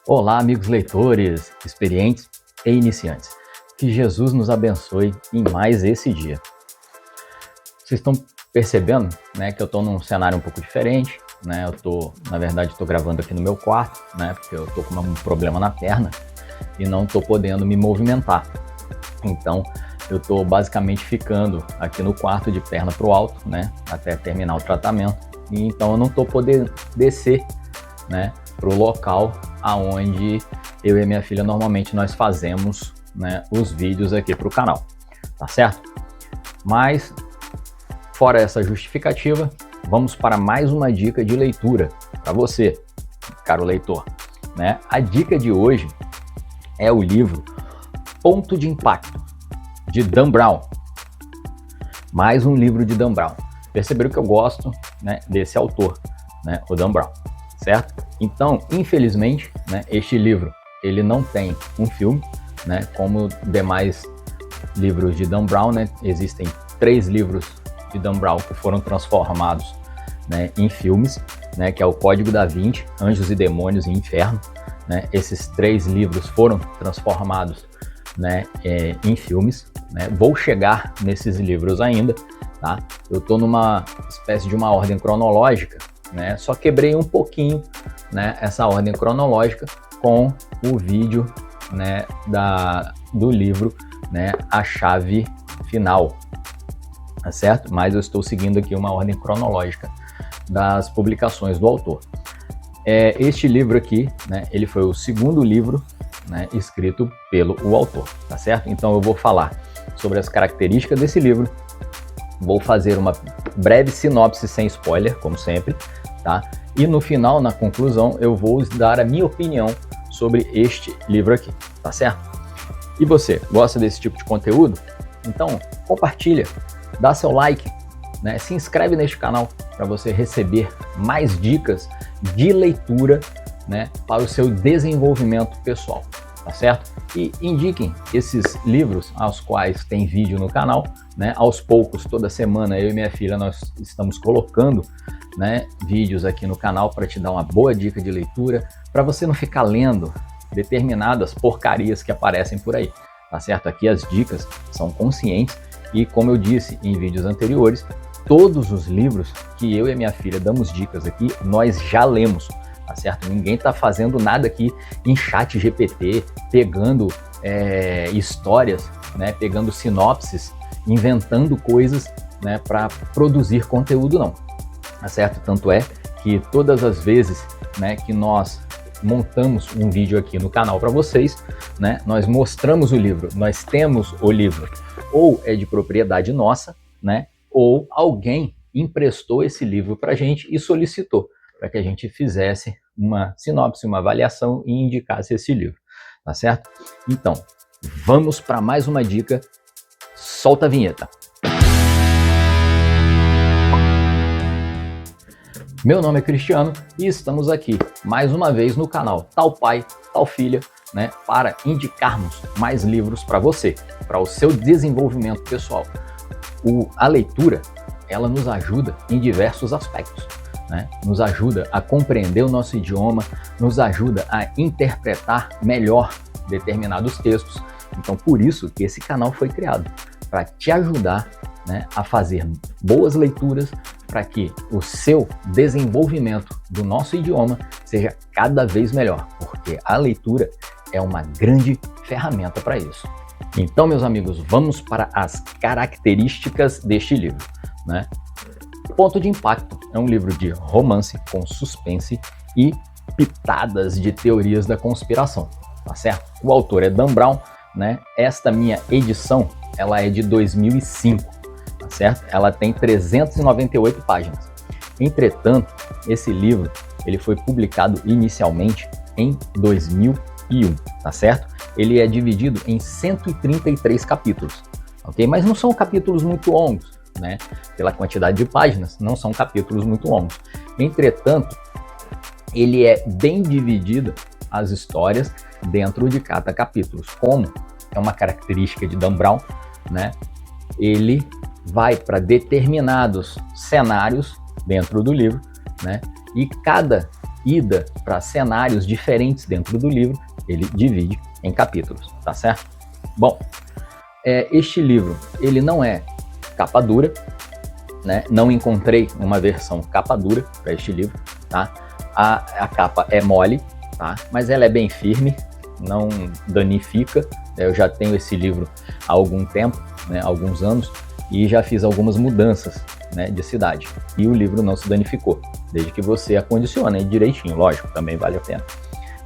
Olá, amigos leitores, experientes e iniciantes. Que Jesus nos abençoe em mais esse dia. Vocês estão percebendo, né, que eu estou num cenário um pouco diferente, né? Na verdade, estou gravando aqui no meu quarto, né? Porque eu estou com um problema na perna e não estou podendo me movimentar. Então, eu estou basicamente ficando aqui no quarto de perna para o alto, né? Até terminar o tratamento. E então eu não estou podendo descer, né, para o local aonde eu e minha filha normalmente nós fazemos, né, os vídeos aqui para o canal, tá certo? Mas fora essa justificativa, vamos para mais uma dica de leitura para você, caro leitor, né? A dica de hoje é o livro Ponto de Impacto, de Dan Brown. Mais um livro de Dan Brown. Perceberam que eu gosto, né, desse autor, né, o Dan Brown, certo? Então, infelizmente, né, este livro ele não tem um filme, né, como demais livros de Dan Brown, né? Existem 3 livros de Dan Brown que foram transformados, né, em filmes, né, que é o Código da Vinci, Anjos e Demônios e Inferno, né? Esses 3 livros foram transformados, né, em filmes, né? Vou chegar nesses livros ainda, tá? Eu estou numa espécie de uma ordem cronológica, né? Só quebrei um pouquinho, né, essa ordem cronológica com o vídeo, né, do livro, né, A Chave Final, tá certo? Mas eu estou seguindo aqui uma ordem cronológica das publicações do autor. Este livro aqui, né, ele foi o segundo livro, né, escrito pelo autor, tá certo? Então eu vou falar sobre as características desse livro, vou fazer uma breve sinopse sem spoiler, como sempre, tá? E no final, na conclusão, eu vou dar a minha opinião sobre este livro aqui, tá certo? E você, gosta desse tipo de conteúdo? Então, compartilha, dá seu like, né? Se inscreve neste canal para você receber mais dicas de leitura, né, para o seu desenvolvimento pessoal, tá certo? E indiquem esses livros aos quais tem vídeo no canal, né? Aos poucos, toda semana, eu e minha filha, nós estamos colocando, né, vídeos aqui no canal para te dar uma boa dica de leitura, para você não ficar lendo determinadas porcarias que aparecem por aí, tá certo? Aqui as dicas são conscientes e, como eu disse em vídeos anteriores, todos os livros que eu e a minha filha damos dicas aqui, nós já lemos, tá certo? Ninguém tá fazendo nada aqui em chat GPT, pegando histórias, né, pegando sinopses, inventando coisas, né, para produzir conteúdo, não, tá certo? Tanto é que todas as vezes, né, que nós montamos um vídeo aqui no canal para vocês, né, nós mostramos o livro, nós temos o livro, ou é de propriedade nossa, né, ou alguém emprestou esse livro para a gente e solicitou para que a gente fizesse uma sinopse, uma avaliação e indicasse esse livro, tá certo? Então, vamos para mais uma dica, solta a vinheta. Meu nome é Cristiano e estamos aqui mais uma vez no canal Tal Pai, Tal Filha, né, para indicarmos mais livros para você, para o seu desenvolvimento pessoal. A leitura, ela nos ajuda em diversos aspectos, né? Nos ajuda a compreender o nosso idioma, nos ajuda a interpretar melhor determinados textos. Então, por isso que esse canal foi criado, para te ajudar, né, a fazer boas leituras, para que o seu desenvolvimento do nosso idioma seja cada vez melhor, porque a leitura é uma grande ferramenta para isso. Então, meus amigos, vamos para as características deste livro, né? Ponto de Impacto é um livro de romance com suspense e pitadas de teorias da conspiração, tá certo? O autor é Dan Brown, né? Esta minha edição, ela é de 2005, tá certo? Ela tem 398 páginas. Entretanto, esse livro, ele foi publicado inicialmente em 2001, tá certo? Ele é dividido em 133 capítulos, ok? Mas não são capítulos muito longos, né? Pela quantidade de páginas, não são capítulos muito longos. Entretanto, ele é bem dividido as histórias dentro de cada capítulo. Como é uma característica de Dan Brown, né? Ele vai para determinados cenários dentro do livro, né? E cada ida para cenários diferentes dentro do livro, ele divide em capítulos, tá certo? Bom, este livro, ele não é capa dura, né? Não encontrei uma versão capa dura para este livro, tá? A capa é mole, tá? Mas ela é bem firme, não danifica. Eu já tenho esse livro há algum tempo, né? Alguns anos, e já fiz algumas mudanças, né, de cidade. E o livro não se danificou, desde que você acondicione direitinho, lógico, também vale a pena.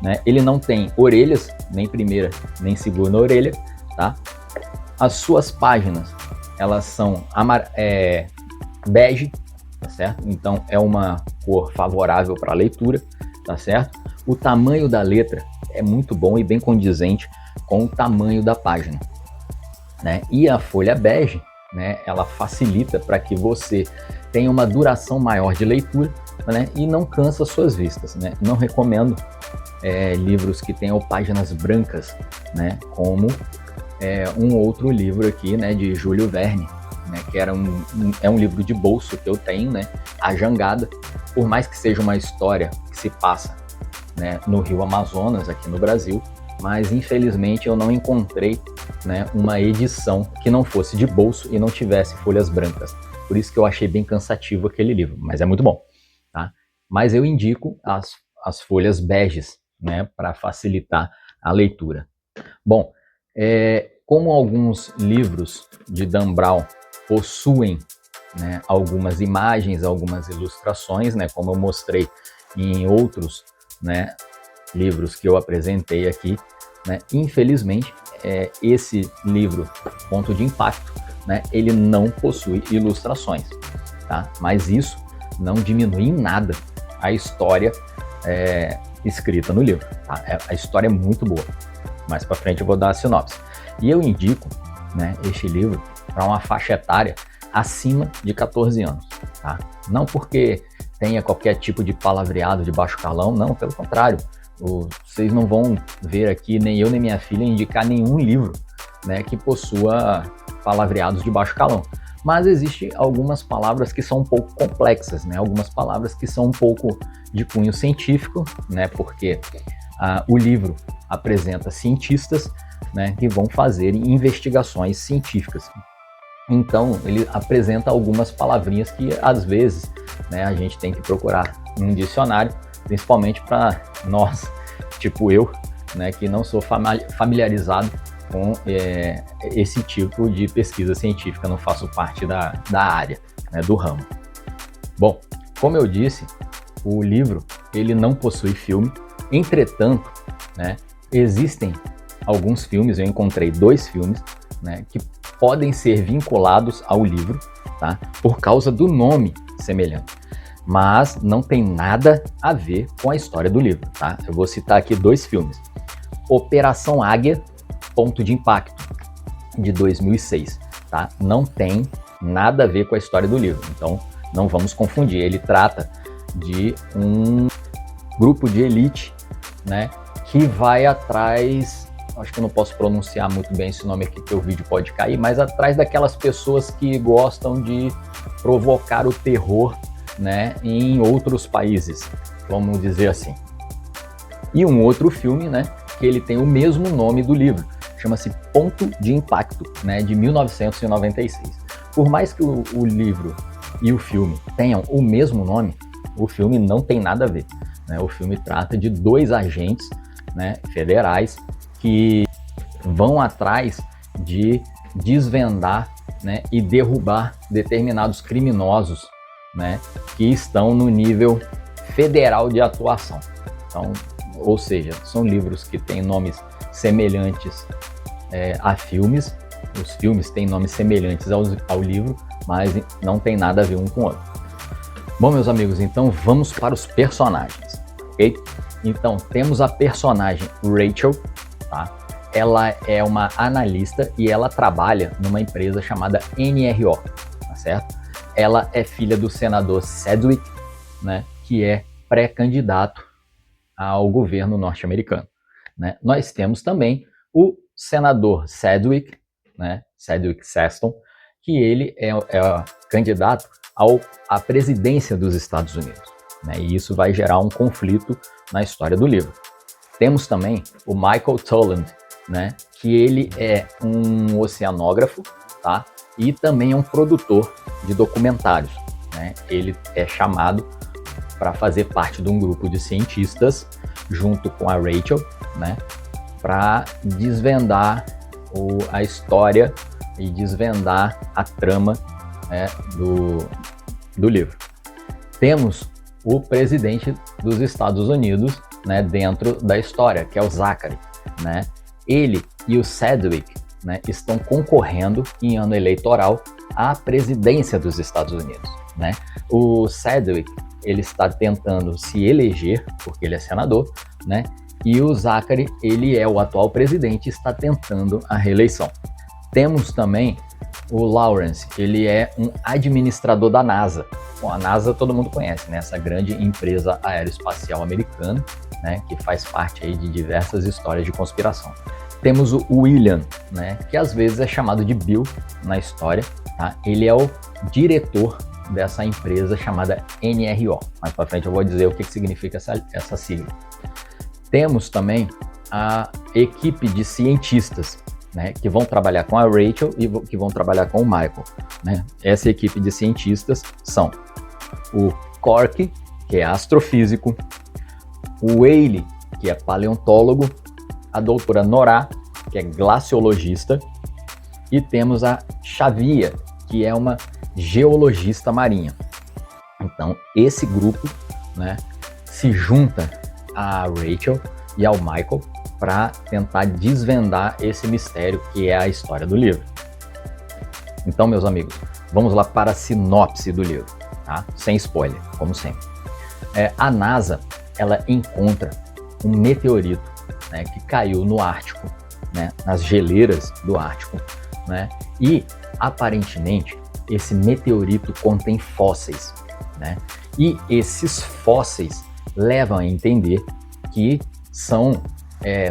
Né? Ele não tem orelhas, nem primeira, nem segunda orelha, tá? As suas páginas, elas são bege, tá certo? Então é uma cor favorável para a leitura, tá certo? O tamanho da letra é muito bom e bem condizente com o tamanho da página, né? E a folha bege, né, ela facilita para que você tenha uma duração maior de leitura, né, e não cansa suas vistas, né? Não recomendo livros que tenham páginas brancas, né, como um outro livro aqui, né, de Júlio Verne, né, que era um livro de bolso que eu tenho, né, A Jangada. Por mais que seja uma história que se passa, né, no Rio Amazonas, aqui no Brasil, mas infelizmente eu não encontrei, né, uma edição que não fosse de bolso e não tivesse folhas brancas. Por isso que eu achei bem cansativo aquele livro, mas é muito bom, tá? Mas eu indico as folhas beges, né, para facilitar a leitura. Bom, como alguns livros de Dan Brown possuem, né, algumas imagens, algumas ilustrações, né, como eu mostrei em outros, né, livros que eu apresentei aqui, né, infelizmente, esse livro, Ponto de Impacto, né, ele não possui ilustrações, tá? Mas isso não diminui em nada a história escrita no livro, tá? A história é muito boa. Mais para frente eu vou dar a sinopse. E eu indico, né, este livro para uma faixa etária acima de 14 anos, tá? Não porque tenha qualquer tipo de palavreado de baixo calão, não, pelo contrário. Vocês não vão ver aqui, nem eu nem minha filha, indicar nenhum livro, né, que possua palavreados de baixo calão. Mas existem algumas palavras que são um pouco complexas, né? Algumas palavras que são um pouco de cunho científico, né? Porque o livro apresenta cientistas, né, que vão fazer investigações científicas. Então, ele apresenta algumas palavrinhas que, às vezes, né, a gente tem que procurar num dicionário, principalmente para nós, tipo eu, né, que não sou familiarizado com esse tipo de pesquisa científica, não faço parte da área, né, do ramo. Bom, como eu disse, o livro ele não possui filme, entretanto, né, existem alguns filmes, eu encontrei 2 filmes, né, que podem ser vinculados ao livro, tá, por causa do nome semelhante, mas não tem nada a ver com a história do livro, tá? Eu vou citar aqui 2 filmes. Operação Águia, Ponto de Impacto, de 2006, tá? Não tem nada a ver com a história do livro, então não vamos confundir. Ele trata de um grupo de elite, né, que vai atrás, acho que eu não posso pronunciar muito bem esse nome aqui, que o vídeo pode cair, mas atrás daquelas pessoas que gostam de provocar o terror, né, em outros países, vamos dizer assim. E um outro filme, né, que ele tem o mesmo nome do livro, chama-se Ponto de Impacto, né, de 1996. Por mais que o livro e o filme tenham o mesmo nome, o filme não tem nada a ver, né? O filme trata de 2 agentes, né, federais que vão atrás de desvendar, né, e derrubar determinados criminosos, né, que estão no nível federal de atuação. Então, ou seja, são livros que têm nomes semelhantes a filmes, os filmes têm nomes semelhantes ao livro, mas não tem nada a ver um com o outro. Bom, meus amigos, então vamos para os personagens, ok? Então, temos a personagem Rachel, tá? Ela é uma analista e ela trabalha numa empresa chamada NRO, tá certo? Ela é filha do senador Sedgwick, né, que é pré-candidato ao governo norte-americano, né? Nós temos também o senador Sedgwick, né, Sedgwick Seston, que ele é candidato à presidência dos Estados Unidos, né? E isso vai gerar um conflito na história do livro. Temos também o Michael Toland, né? Que ele é um oceanógrafo, tá? E também é um produtor de documentários, né? Ele é chamado para fazer parte de um grupo de cientistas junto com a Rachel, né? Para desvendar a história e desvendar a trama, né, do livro. Temos o presidente dos Estados Unidos, né, dentro da história, que é o Zachary, né? Ele e o Sedgwick, né, estão concorrendo em ano eleitoral à presidência dos Estados Unidos, né? O Sedgwick, ele está tentando se eleger, porque ele é senador, né? E o Zachary, ele é o atual presidente e está tentando a reeleição. Temos também o Lawrence, ele é um administrador da NASA. Bom, a NASA todo mundo conhece, né? Essa grande empresa aeroespacial americana, né? Que faz parte aí de diversas histórias de conspiração. Temos o William, né? Que às vezes é chamado de Bill na história, tá? Ele é o diretor dessa empresa chamada NRO. Mais para frente eu vou dizer o que significa essa sigla. Temos também a equipe de cientistas, né, que vão trabalhar com a Rachel e que vão trabalhar com o Michael, né? Essa equipe de cientistas são o Cork, que é astrofísico, o Whaley, que é paleontólogo, a doutora Norah, que é glaciologista, e temos a Xavier, que é uma geologista marinha. Então, esse grupo, né, se junta a Rachel e ao Michael para tentar desvendar esse mistério que é a história do livro. Então, meus amigos, vamos lá para a sinopse do livro, tá? Sem spoiler, como sempre. A NASA, ela encontra um meteorito, né, que caiu no Ártico, né, nas geleiras do Ártico, né, e aparentemente esse meteorito contém fósseis, né, e esses fósseis levam a entender que são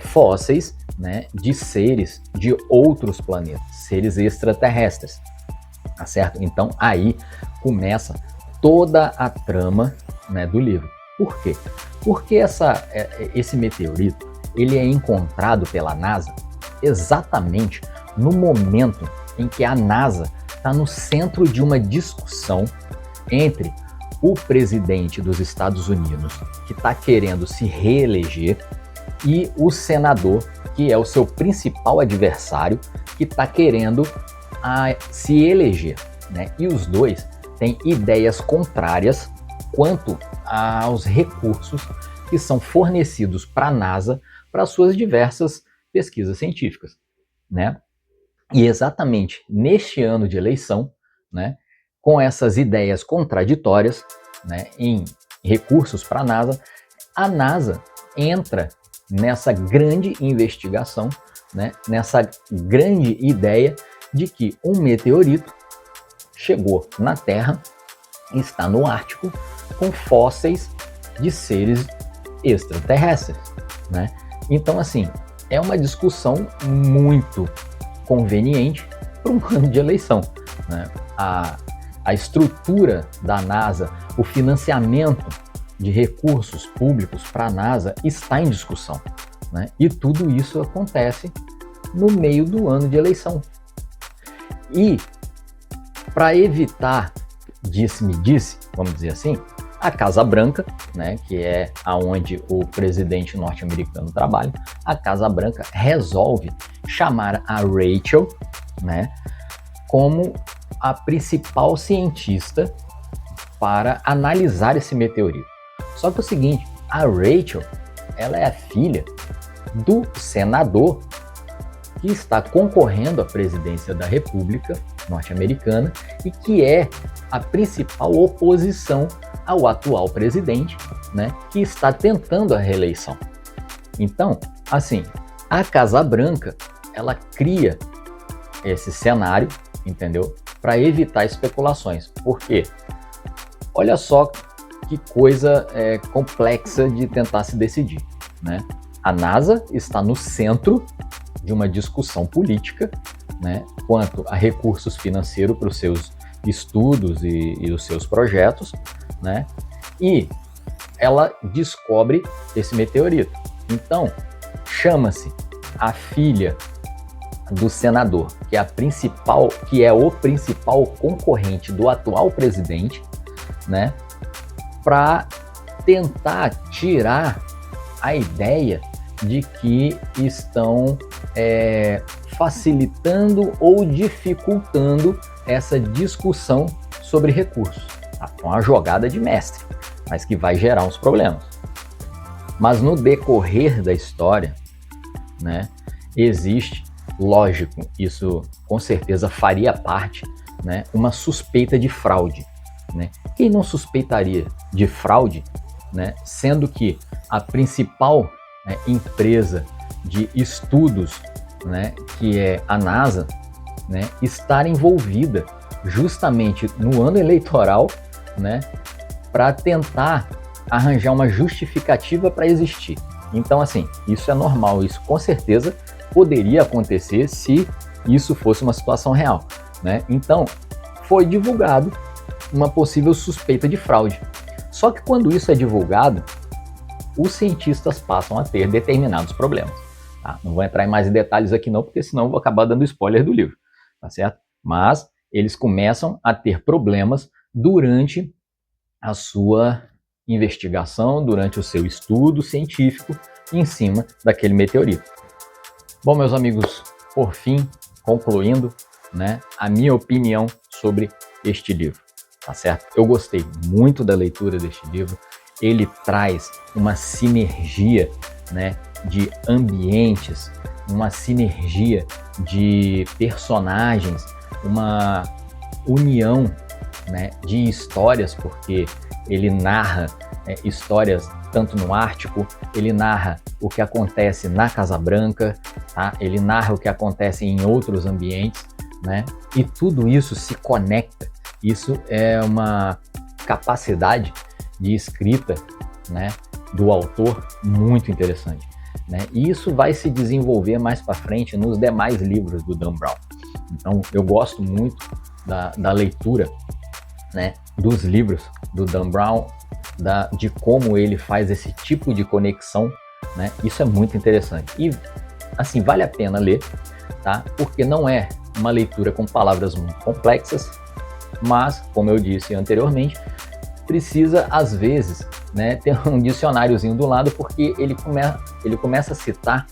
fósseis, né, de seres de outros planetas, seres extraterrestres, tá certo? Então aí começa toda a trama, né, do livro. Por quê? Porque esse meteorito ele é encontrado pela NASA exatamente no momento em que a NASA está no centro de uma discussão entre o presidente dos Estados Unidos, que está querendo se reeleger, e o senador, que é o seu principal adversário, que está querendo se eleger, né? E os dois têm ideias contrárias quanto aos recursos que são fornecidos para a NASA para suas diversas pesquisas científicas, né? E exatamente neste ano de eleição, né, com essas ideias contraditórias, né, em recursos para a NASA entra nessa grande investigação, né, nessa grande ideia de que um meteorito chegou na Terra, está no Ártico, com fósseis de seres extraterrestres, né? Então, assim, é uma discussão muito conveniente para um ano de eleição, né? A estrutura da NASA, o financiamento de recursos públicos para a NASA está em discussão, né? E tudo isso acontece no meio do ano de eleição. E para evitar disse-me-disse, vamos dizer assim, a Casa Branca, né, que é aonde o presidente norte-americano trabalha, a Casa Branca resolve chamar a Rachel, né, como a principal cientista para analisar esse meteorito. Só que é o seguinte, a Rachel, ela é a filha do senador que está concorrendo à presidência da República norte-americana e que é a principal oposição ao atual presidente, né, que está tentando a reeleição. Então, assim, a Casa Branca, ela cria esse cenário, entendeu? Para evitar especulações. Por quê? Olha só que coisa complexa de tentar se decidir, né? A NASA está no centro de uma discussão política, né, quanto a recursos financeiros para os seus estudos e os seus projetos, né? E ela descobre esse meteorito. Então, chama-se a filha do senador, que é o principal concorrente do atual presidente, né, para tentar tirar a ideia de que estão facilitando ou dificultando essa discussão sobre recursos. Tá? Uma jogada de mestre, mas que vai gerar uns problemas. Mas no decorrer da história, né, existe, lógico, isso com certeza faria parte, né, uma suspeita de fraude. Né? Quem não suspeitaria de fraude, né, sendo que a principal, né, empresa de estudos, né, que é a NASA, né, estar envolvida justamente no ano eleitoral, né, para tentar arranjar uma justificativa para existir. Então, assim, isso é normal, isso com certeza poderia acontecer se isso fosse uma situação real, né? Então, foi divulgado uma possível suspeita de fraude. Só que quando isso é divulgado, os cientistas passam a ter determinados problemas. Tá? Não vou entrar em mais detalhes aqui não, porque senão eu vou acabar dando spoiler do livro, tá certo? Mas eles começam a ter problemas durante a sua investigação, durante o seu estudo científico em cima daquele meteorito. Bom, meus amigos, por fim, concluindo, né, a minha opinião sobre este livro, tá certo? Eu gostei muito da leitura deste livro. Ele traz uma sinergia, né, de ambientes, uma sinergia de personagens, uma união, né, de histórias, porque ele narra histórias tanto no Ártico, ele narra o que acontece na Casa Branca, tá? Ele narra o que acontece em outros ambientes, né? E tudo isso se conecta. Isso é uma capacidade de escrita, né, do autor muito interessante, né? E isso vai se desenvolver mais para frente nos demais livros do Dan Brown. Então, eu gosto muito da leitura, né, dos livros do Dan Brown, de como ele faz esse tipo de conexão, né? Isso é muito interessante. E, assim, vale a pena ler, tá? Porque não é uma leitura com palavras muito complexas, mas, como eu disse anteriormente, precisa, às vezes, né, ter um dicionáriozinho do lado, porque ele começa a citar,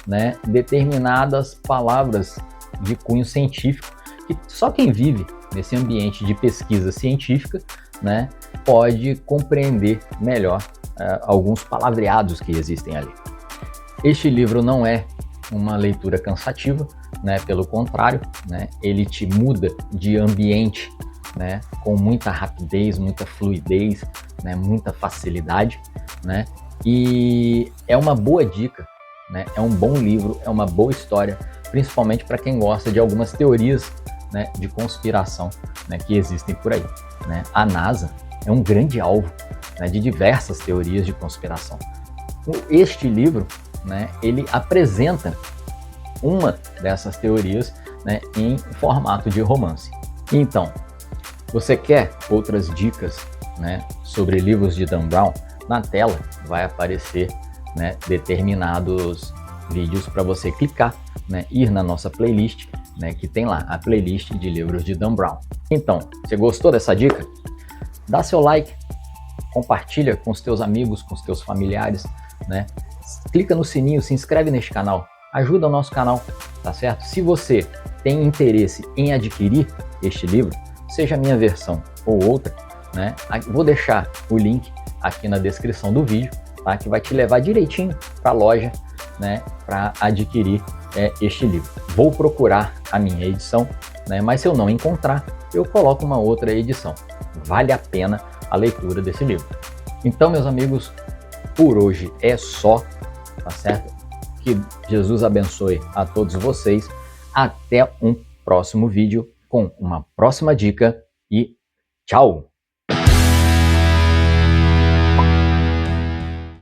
né, determinadas palavras de cunho científico, que só quem vive nesse ambiente de pesquisa científica, né, pode compreender melhor alguns palavreados que existem ali. Este livro não é uma leitura cansativa, né, pelo contrário, né, ele te muda de ambiente, né, com muita rapidez, muita fluidez, né, muita facilidade, né, e é uma boa dica, né, é um bom livro, é uma boa história, principalmente para quem gosta de algumas teorias, né, de conspiração, né, que existem por aí, né. A NASA é um grande alvo, né, de diversas teorias de conspiração. Este livro, né, ele apresenta uma dessas teorias, né, em formato de romance. Então, você quer outras dicas, né, sobre livros de Dan Brown? Na tela vai aparecer, né, determinados vídeos para você clicar, né, ir na nossa playlist, né, que tem lá a playlist de livros de Dan Brown. Então, você gostou dessa dica? Dá seu like, compartilha com os teus amigos, com os teus familiares, né? Clica no sininho, se inscreve neste canal, ajuda o nosso canal, tá certo? Se você tem interesse em adquirir este livro, seja a minha versão ou outra, né? Vou deixar o link aqui na descrição do vídeo, tá? Que vai te levar direitinho para a loja, né? Para adquirir este livro. Vou procurar a minha edição, né? Mas se eu não encontrar, eu coloco uma outra edição. Vale a pena a leitura desse livro. Então, meus amigos, por hoje é só, tá certo? Que Jesus abençoe a todos vocês. Até um próximo vídeo com uma próxima dica e tchau!